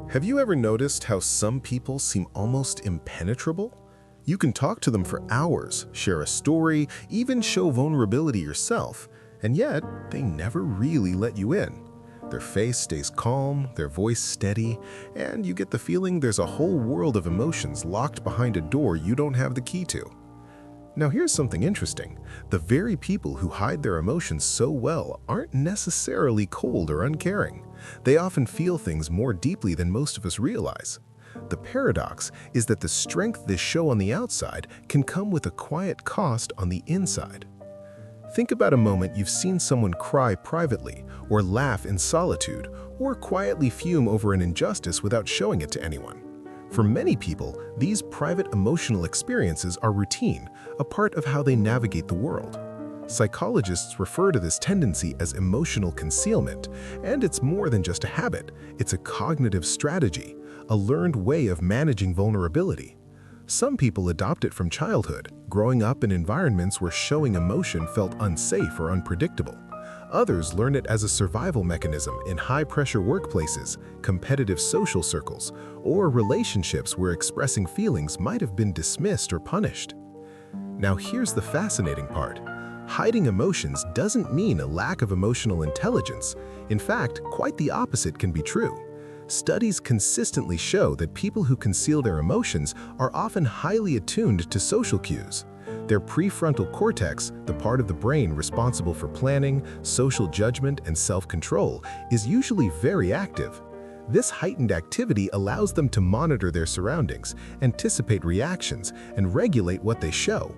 Have you ever noticed how some people seem almost impenetrable? You can talk to them for hours, share a story, even show vulnerability yourself, and yet they never really let you in. Their face stays calm, their voice steady, and you get the feeling there's a whole world of emotions locked behind a door you don't have the key to. Now here's something interesting. The very people who hide their emotions so well aren't necessarily cold or uncaring. They often feel things more deeply than most of us realize. The paradox is that the strength they show on the outside can come with a quiet cost on the inside. Think about a moment you've seen someone cry privately, or laugh in solitude, or quietly fume over an injustice without showing it to anyone. For many people, these private emotional experiences are routine, a part of how they navigate the world. Psychologists refer to this tendency as emotional concealment, and it's more than just a habit, it's a cognitive strategy, a learned way of managing vulnerability. Some people adopt it from childhood, growing up in environments where showing emotion felt unsafe or unpredictable. Others learn it as a survival mechanism in high-pressure workplaces, competitive social circles, or relationships where expressing feelings might have been dismissed or punished. Now here's the fascinating part. Hiding emotions doesn't mean a lack of emotional intelligence. In fact, quite the opposite can be true. Studies consistently show that people who conceal their emotions are often highly attuned to social cues. Their prefrontal cortex, the part of the brain responsible for planning, social judgment, and self-control, is usually very active. This heightened activity allows them to monitor their surroundings, anticipate reactions, and regulate what they show.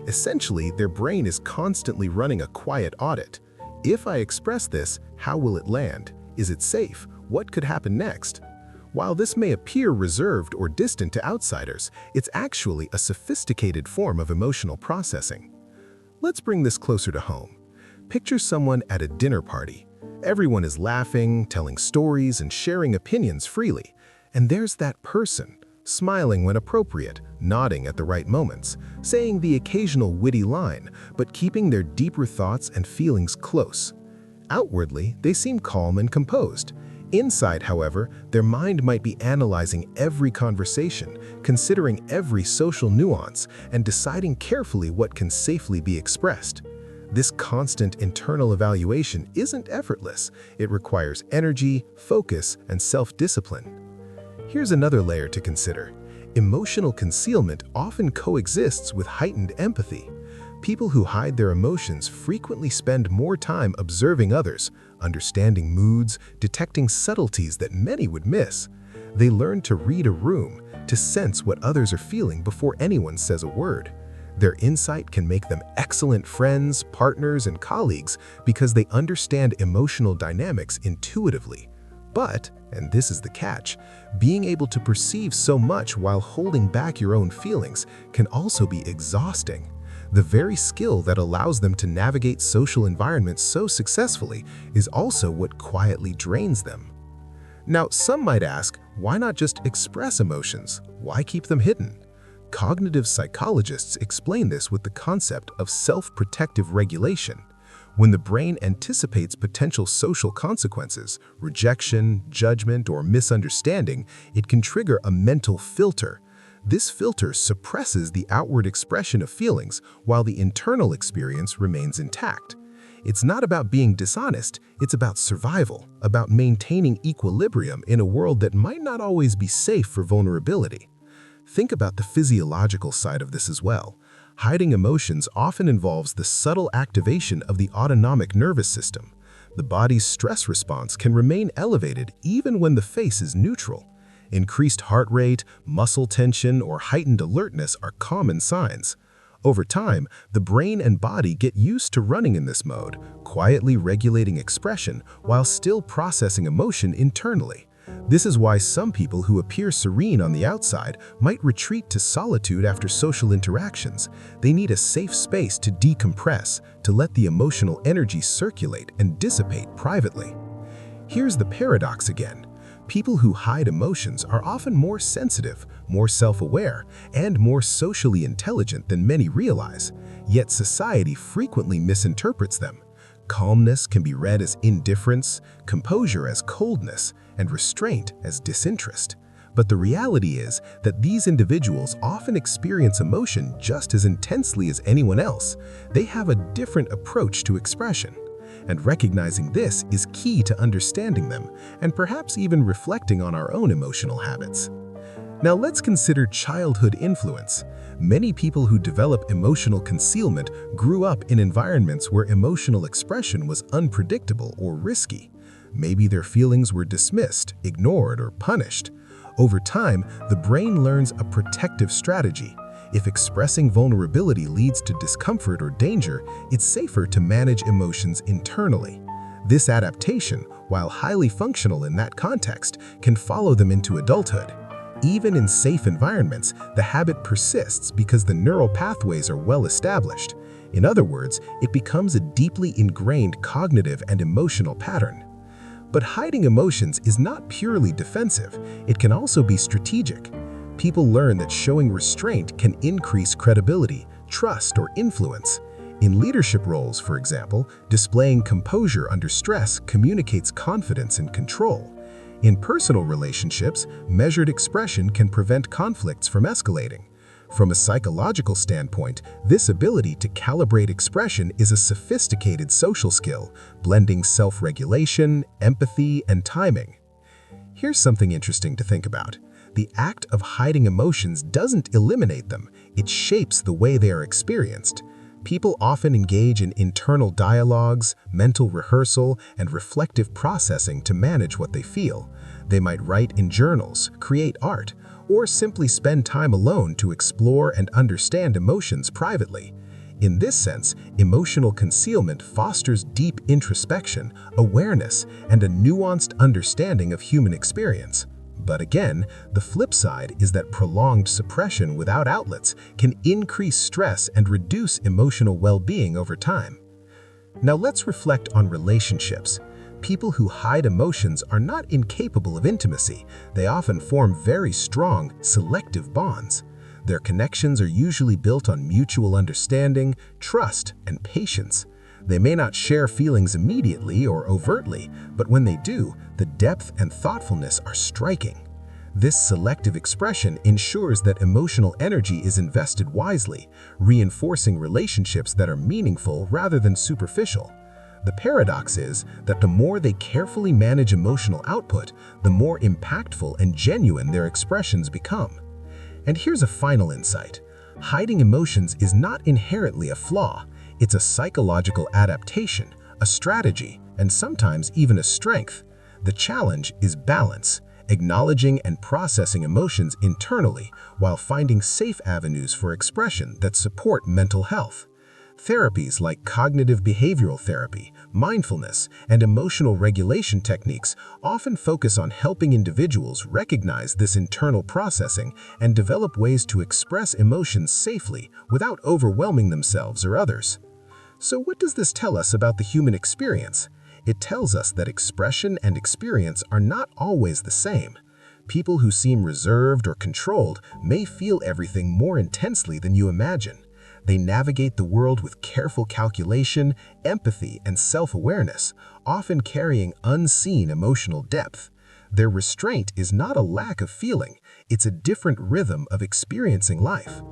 Essentially, their brain is constantly running a quiet audit. If I express this, how will it land? Is it safe? What could happen next? While this may appear reserved or distant to outsiders, it's actually a sophisticated form of emotional processing. Let's bring this closer to home. Picture someone at a dinner party. Everyone is laughing, telling stories, and sharing opinions freely. And there's that person, smiling when appropriate, nodding at the right moments, saying the occasional witty line, but keeping their deeper thoughts and feelings close. Outwardly, they seem calm and composed. Inside, however, their mind might be analyzing every conversation, considering every social nuance, and deciding carefully what can safely be expressed. This constant internal evaluation isn't effortless. It requires energy, focus, and self-discipline. Here's another layer to consider. Emotional concealment often coexists with heightened empathy. People who hide their emotions frequently spend more time observing others, understanding moods, detecting subtleties that many would miss. They learn to read a room, to sense what others are feeling before anyone says a word. Their insight can make them excellent friends, partners, and colleagues because they understand emotional dynamics intuitively. But, and this is the catch, being able to perceive so much while holding back your own feelings can also be exhausting. The very skill that allows them to navigate social environments so successfully is also what quietly drains them. Now, some might ask, why not just express emotions? Why keep them hidden? Cognitive psychologists explain this with the concept of self-protective regulation. When the brain anticipates potential social consequences, rejection, judgment, or misunderstanding, it can trigger a mental filter. This filter suppresses the outward expression of feelings while the internal experience remains intact. It's not about being dishonest, it's about survival, about maintaining equilibrium in a world that might not always be safe for vulnerability. Think about the physiological side of this as well. Hiding emotions often involves the subtle activation of the autonomic nervous system. The body's stress response can remain elevated even when the face is neutral. Increased heart rate, muscle tension, or heightened alertness are common signs. Over time, the brain and body get used to running in this mode, quietly regulating expression while still processing emotion internally. This is why some people who appear serene on the outside might retreat to solitude after social interactions. They need a safe space to decompress, to let the emotional energy circulate and dissipate privately. Here's the paradox again. People who hide emotions are often more sensitive, more self-aware, and more socially intelligent than many realize, yet society frequently misinterprets them. Calmness can be read as indifference, composure as coldness, and restraint as disinterest. But the reality is that these individuals often experience emotion just as intensely as anyone else. They have a different approach to expression. And recognizing this is key to understanding them and perhaps even reflecting on our own emotional habits. Now let's consider childhood influence. Many people who develop emotional concealment grew up in environments where emotional expression was unpredictable or risky. Maybe their feelings were dismissed, ignored, or punished. Over time, the brain learns a protective strategy. If expressing vulnerability leads to discomfort or danger, it's safer to manage emotions internally. This adaptation, while highly functional in that context, can follow them into adulthood. Even in safe environments, the habit persists because the neural pathways are well established. In other words, it becomes a deeply ingrained cognitive and emotional pattern. But hiding emotions is not purely defensive. It can also be strategic. People learn that showing restraint can increase credibility, trust, or influence. In leadership roles, for example, displaying composure under stress communicates confidence and control. In personal relationships, measured expression can prevent conflicts from escalating. From a psychological standpoint, this ability to calibrate expression is a sophisticated social skill, blending self-regulation, empathy, and timing. Here's something interesting to think about. The act of hiding emotions doesn't eliminate them, it shapes the way they are experienced. People often engage in internal dialogues, mental rehearsal, and reflective processing to manage what they feel. They might write in journals, create art, or simply spend time alone to explore and understand emotions privately. In this sense, emotional concealment fosters deep introspection, awareness, and a nuanced understanding of human experience. But again, the flip side is that prolonged suppression without outlets can increase stress and reduce emotional well-being over time. Now let's reflect on relationships. People who hide emotions are not incapable of intimacy. They often form very strong, selective bonds. Their connections are usually built on mutual understanding, trust, and patience. They may not share feelings immediately or overtly, but when they do, the depth and thoughtfulness are striking. This selective expression ensures that emotional energy is invested wisely, reinforcing relationships that are meaningful rather than superficial. The paradox is that the more they carefully manage emotional output, the more impactful and genuine their expressions become. And here's a final insight. Hiding emotions is not inherently a flaw. It's a psychological adaptation, a strategy, and sometimes even a strength. The challenge is balance, acknowledging and processing emotions internally while finding safe avenues for expression that support mental health. Therapies like cognitive behavioral therapy, mindfulness, and emotional regulation techniques often focus on helping individuals recognize this internal processing and develop ways to express emotions safely without overwhelming themselves or others. So what does this tell us about the human experience? It tells us that expression and experience are not always the same. People who seem reserved or controlled may feel everything more intensely than you imagine. They navigate the world with careful calculation, empathy, and self-awareness, often carrying unseen emotional depth. Their restraint is not a lack of feeling, it's a different rhythm of experiencing life.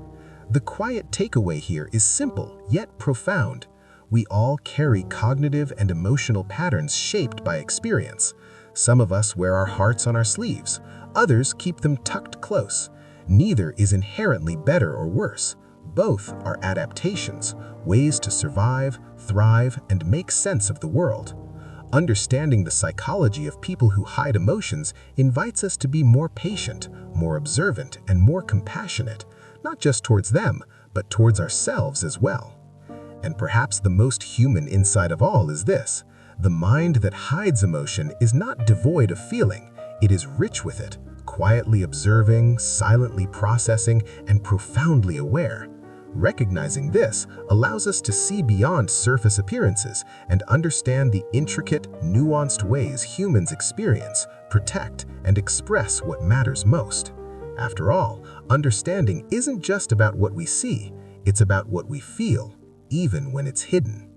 The quiet takeaway here is simple, yet profound. We all carry cognitive and emotional patterns shaped by experience. Some of us wear our hearts on our sleeves, others keep them tucked close. Neither is inherently better or worse. Both are adaptations, ways to survive, thrive, and make sense of the world. Understanding the psychology of people who hide emotions invites us to be more patient, more observant, and more compassionate, not just towards them, but towards ourselves as well. And perhaps the most human insight of all is this: the mind that hides emotion is not devoid of feeling, it is rich with it, quietly observing, silently processing, and profoundly aware. Recognizing this allows us to see beyond surface appearances and understand the intricate, nuanced ways humans experience, protect, and express what matters most. After all, understanding isn't just about what we see, it's about what we feel, even when it's hidden.